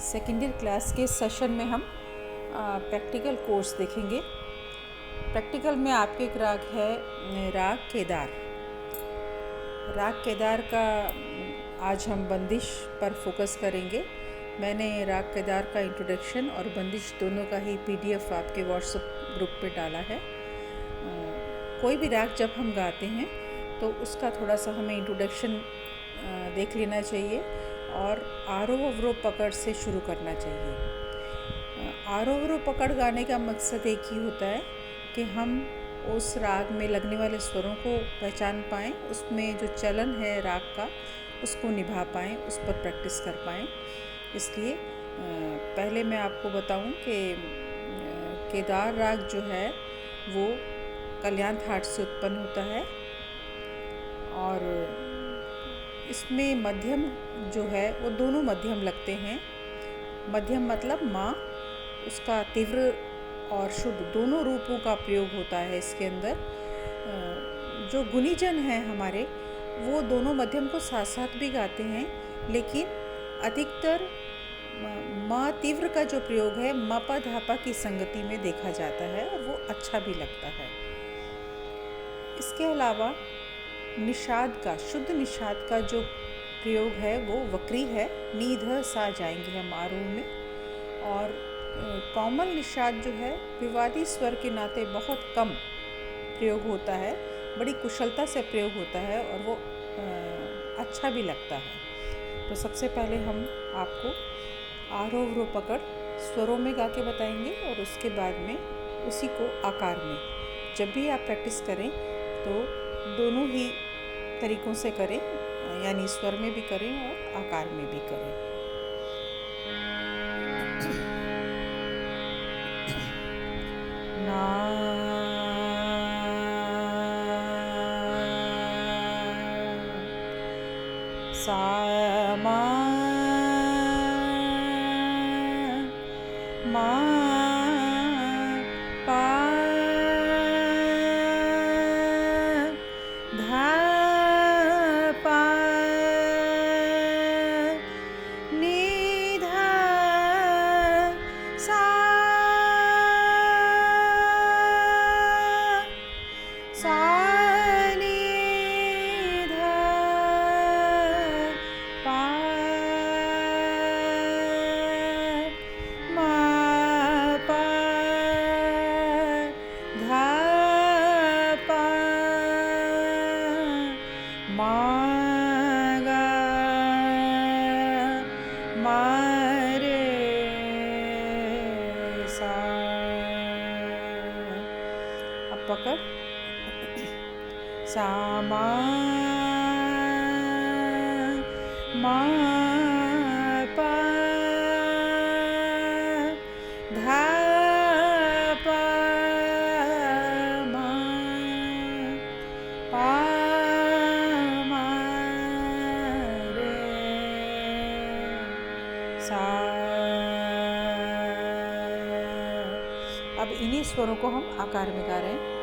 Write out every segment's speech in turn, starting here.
Second year class के session में हम प्रैक्टिकल कोर्स देखेंगे। प्रैक्टिकल में आपके एक राग है राग केदार। राग केदार का आज हम बंदिश पर फोकस करेंगे। मैंने राग केदार का इंट्रोडक्शन और बंदिश दोनों का ही पीडीएफ आपके व्हाट्सएप ग्रुप पे डाला है। कोई भी राग जब हम गाते हैं तो उसका थोड़ा सा हमें इंट्रोडक्शन देख लेना चाहिए और आरोह अवरोह पकड़ से शुरू करना चाहिए। आरोह अवरोह पकड़ गाने का मकसद एक ही होता है कि हम उस राग में लगने वाले स्वरों को पहचान पाएँ, उसमें जो चलन है राग का उसको निभा पाएँ, उस पर प्रैक्टिस कर पाएँ। इसलिए पहले मैं आपको बताऊं कि केदार राग जो है वो कल्याण थाट से उत्पन्न होता है और इसमें मध्यम जो है वो दोनों मध्यम लगते हैं। मध्यम मतलब माँ, उसका तीव्र और शुद्ध दोनों रूपों का प्रयोग होता है इसके अंदर। जो गुणीजन हैं हमारे वो दोनों मध्यम को साथ साथ भी गाते हैं, लेकिन अधिकतर माँ तीव्र का जो प्रयोग है मापा धापा की संगति में देखा जाता है और वो अच्छा भी लगता है। इसके अलावा निषाद का, शुद्ध निषाद का जो प्रयोग है वो वक्री है, नी ध सा जाएंगे हम आरोह में। और कोमल निषाद जो है विवादी स्वर के नाते बहुत कम प्रयोग होता है, बड़ी कुशलता से प्रयोग होता है और वो अच्छा भी लगता है। तो सबसे पहले हम आपको आरोह अवरोह पकड़ स्वरों में गा के बताएंगे और उसके बाद में उसी को आकार में। जब भी आप प्रैक्टिस करें तो दोनों ही तरीक़ों से करें, यानी स्वर में भी करें और आकार में भी करें। ना सा मा मा पा धा पा नी धा सा सा नी धा पा मा पा धा पा मा गा मा रे सा। अब पकड़ सा मा पा धा पा मा पा मा रे सा। अब इन्हीं स्वरों को हम आकार में गा रहे हैं।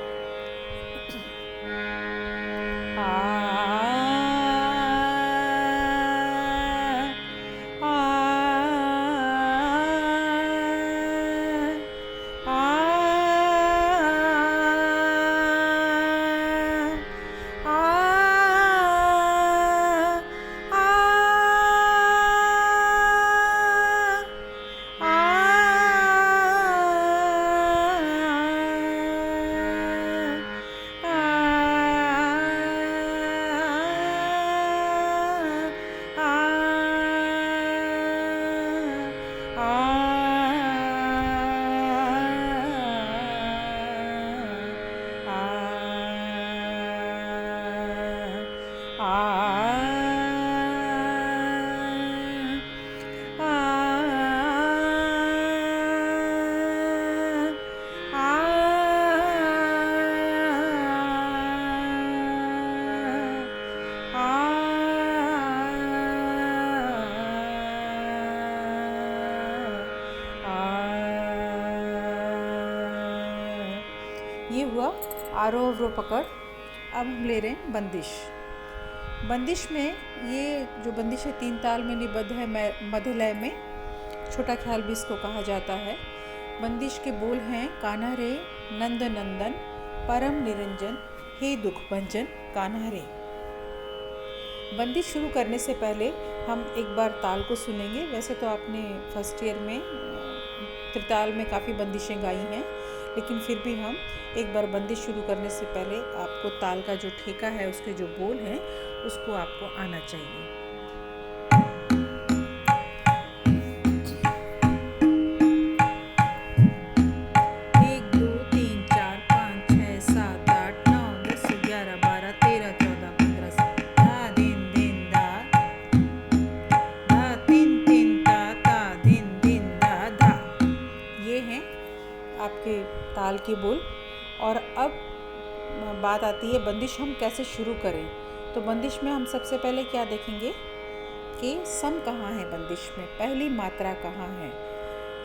ये हुआ आरोह अवरोह पकड़। अब हम ले रहे हैं बंदिश। बंदिश में ये जो बंदिश है 3 ताल में निबद्ध है मध्य लय में, छोटा ख्याल भी इसको कहा जाता है। बंदिश के बोल हैं कान्हा रे नंद नंदन परम निरंजन हे दुख भंजन कान्हा रे। बंदिश शुरू करने से पहले हम एक बार ताल को सुनेंगे। वैसे तो आपने फर्स्ट ईयर में त्रिताल में काफ़ी बंदिशें गाई हैं, लेकिन फिर भी हम एक बार बंदिश शुरू करने से पहले आपको ताल का जो ठेका है, उसके जो बोल हैं, उसको आपको आना चाहिए। आपके ताल के बोल। और अब बात आती है बंदिश हम कैसे शुरू करें। तो बंदिश में हम सबसे पहले क्या देखेंगे कि सम कहाँ है। बंदिश में पहली मात्रा कहाँ है।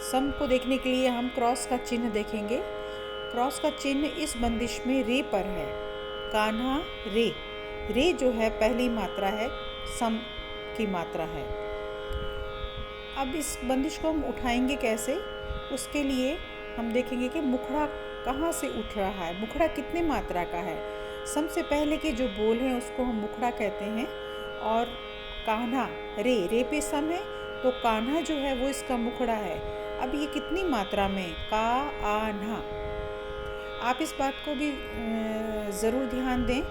सम को देखने के लिए हम क्रॉस का चिन्ह देखेंगे। क्रॉस का चिन्ह इस बंदिश में रे पर है। कान्हा रे, रे जो है पहली मात्रा है, सम की मात्रा है। अब इस बंदिश को हम उठाएंगे कैसे, उसके लिए हम देखेंगे कि मुखड़ा कहाँ से उठ रहा है, मुखड़ा कितने मात्रा का है। सबसे पहले के जो बोल हैं उसको हम मुखड़ा कहते हैं। और कान्हा रे, रे पे सम है, तो कान्हा जो है वो इसका मुखड़ा है। अब ये कितनी मात्रा में, का आ ना। आप इस बात को भी ज़रूर ध्यान दें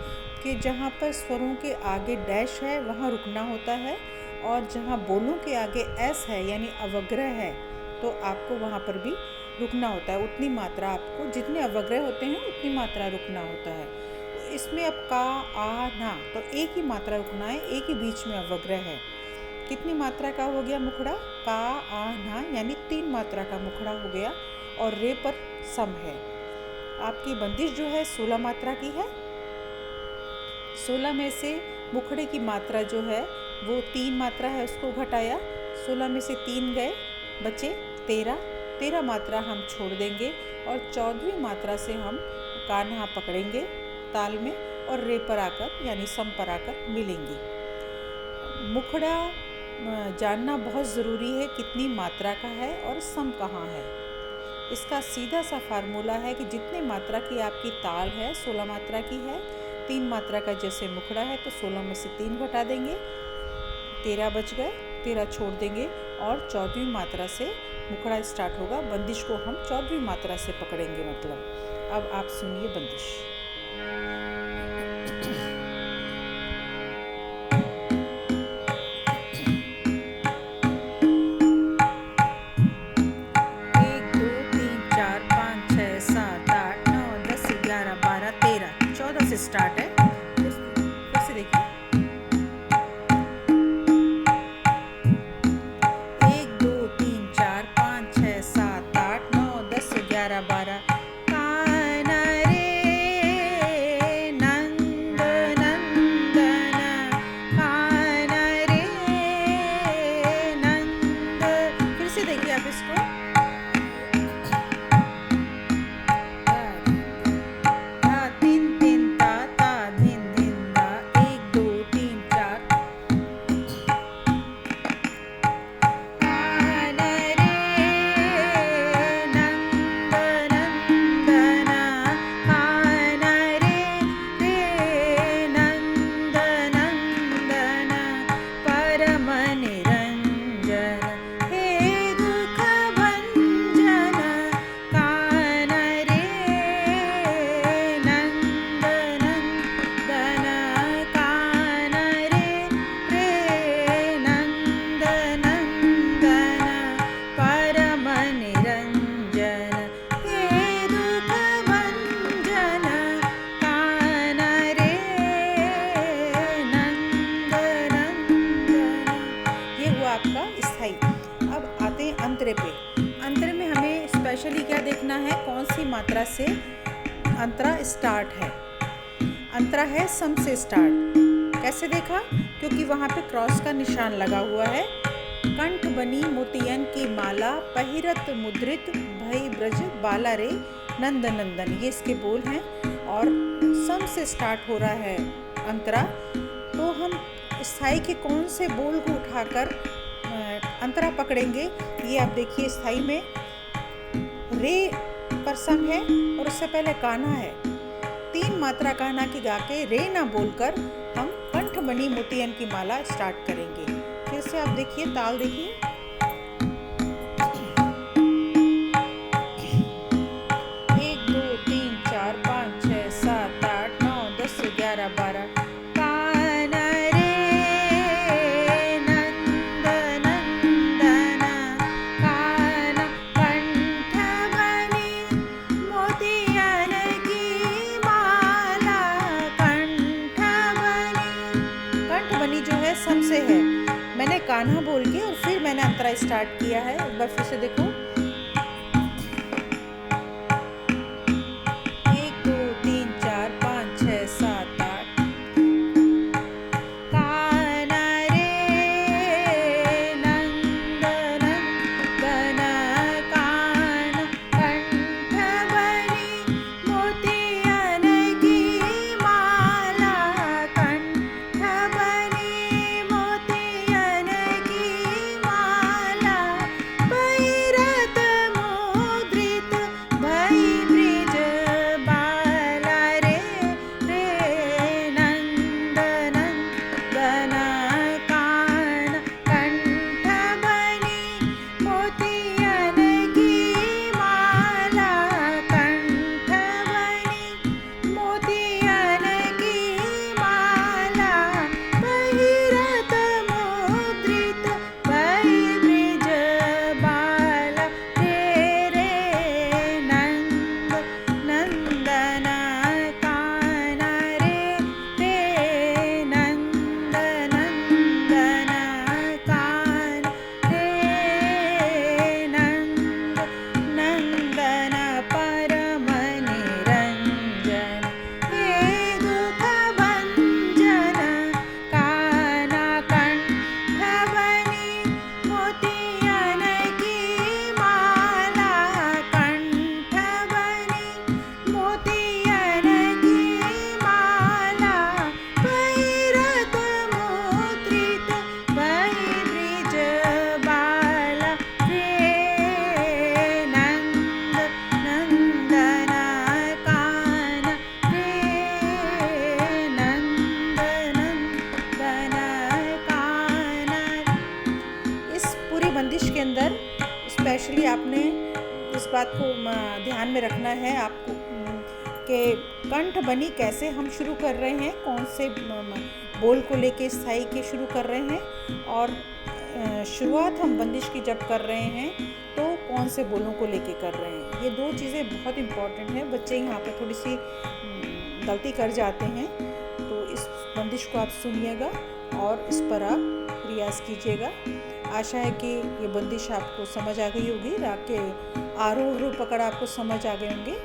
कि जहाँ पर स्वरों के आगे डैश है वहाँ रुकना होता है, और जहाँ बोलों के आगे एस है यानी अवग्रह है, तो आपको वहाँ पर भी रुकना होता है। उतनी मात्रा आपको, जितने अवग्रह होते हैं उतनी मात्रा रुकना होता है। तो इसमें अब का आ ना, तो एक ही मात्रा रुकना है, एक ही बीच में अवग्रह है। कितनी मात्रा का हो गया मुखड़ा, का आ ना, यानी 3 मात्रा का मुखड़ा हो गया। और रे पर सम है। आपकी बंदिश जो है 16 मात्रा की है। 16 में से मुखड़े की मात्रा जो है वो 3 मात्रा है, उसको घटाया। 16 में से 3 गए, बचे 13 मात्रा हम छोड़ देंगे, और 14वीं मात्रा से हम कान्हा पकड़ेंगे ताल में, और रे पर आकर यानी सम पर आकर मिलेंगे। मुखड़ा जानना बहुत ज़रूरी है, कितनी मात्रा का है और सम कहाँ है। इसका सीधा सा फार्मूला है कि जितने मात्रा की आपकी ताल है, 16 मात्रा की है, 3 मात्रा का जैसे मुखड़ा है, तो 16 में से 3 घटा देंगे, 13 बच गए, 13 छोड़ देंगे, और 14वीं मात्रा से मुखड़ा स्टार्ट होगा। बंदिश को हम 14वीं मात्रा से पकड़ेंगे। मतलब अब आप सुनिए बंदिश। एक 2 3 4 5 6 7 8 9 10 11 12 13 14 से स्टार्ट है। फिर से देखिए, 1 2 3 4 5 6 7 8 9 10 11 12 कान्हा रे नंद नंदन, कान्हा रे नंद। फिर से देखिए आप इसको, अंतरे पे। अंतरे में हमें स्पेशली क्या देखना है, कौन सी मात्रा से अंतरा स्टार्ट है। अंतरा है सम से स्टार्ट। कैसे देखा, क्योंकि वहाँ पे क्रॉस का निशान लगा हुआ है। कंठ बनी मोतियन की माला, पहिरत मुद्रित भई ब्रज बाला रे नंद नंदन, ये इसके बोल हैं। और सम से स्टार्ट हो रहा है अंतरा, तो हम स्थाई के कौन से बोल को उठाकर अंतरा पकड़ेंगे। ये आप देखिए स्थाई में रे पर सम है और उससे पहले कान्हा है। 3 मात्रा कान्हा की गा के रे ना बोलकर हम कंठ बनी मोतियन की माला स्टार्ट करेंगे। फिर से आप देखिए, ताल देखिए। 1 2 3 4 5 6 7 8 9 10 11 12 कान्हा रे नंद नंदन कान्हा कंठ बनी मोतियन की माला कंठ बनी जो है सम से है। मैंने कान्हा बोल के और फिर मैंने अंतरा स्टार्ट किया है। एक बार फिर से देखो। 1 2 3 4 5 6 7 8 कान्हा रे नंद नंदन कान्हा कंठ बनी मोतियन की माला कंठ बनी मोतियन की माला भैरत मुद्रित भई ब्रिज बाला रे नंद नंदन कान्हा कंठ बनी मोतियन की माला कंठ बनी मोतियन की माला भैरत मुद्रित भई ब्रिज बाला रे नंद नंदन कान्हा रे नंद नंदन कान्हा रे नंद नंदन परम निरंजन हे दुख भंजन कान्हा कंठ बनी मोतियन की माला कंठ बनी मोतियन की माला भैरत मुद्रित भई ब्रिज बाला रे नंद नंदन कान्हा रे नंद नंदन कान्हा। इस पूरी बंदिश के अंदर स्पेशली आपने इस बात को ध्यान में रखना है आपको कि कंठ बनी कैसे हम शुरू कर रहे हैं, कौन से बोल को लेके स्थाई के शुरू कर रहे हैं, और शुरुआत हम बंदिश की जब कर रहे हैं तो कौन से बोलों को लेके कर रहे हैं। ये 2 चीज़ें बहुत इम्पॉर्टेंट है। बच्चे यहाँ पे थोड़ी सी गलती कर जाते हैं, तो इस बंदिश को आप सुनिएगा और इस पर आप रियाज कीजिएगा। आशा है कि ये बंदिश आपको समझ आ गई होगी। राग के आरोह अवरोह पकड़ आपको समझ आ गए होंगे।